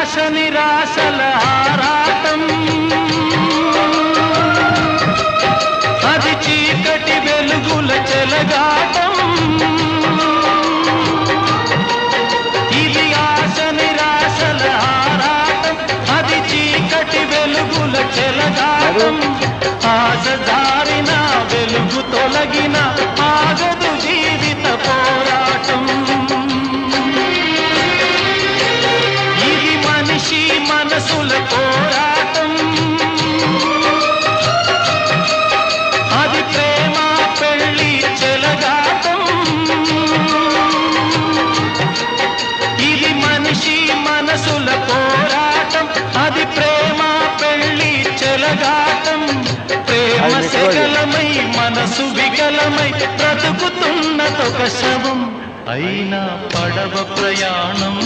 ఆశ నిరాశల ఆరాటం, అది చీకటి వెలుగుల చెలగాటం. ఇది ఆశ నిరాశల ఆరాటం, అది చీకటి వెలుగుల చెలగాటం. ఆశ జారిన వెలుగు తొలగిన ఆగదు జీవిత పోరాటం. ఇది మనిషి మనసుల పోరాటం, అది ప్రేమ పెళ్లి చెలగాటం. ఇది మనిషి మనసుల పోరాటం, అది ప్రేమ పెళ్లి చెలగాటం. ప్రేమ సకలమై మనసు వికలమై బ్రతుకుతున్నదొక శవం, అయినా పడవ ప్రయాణం.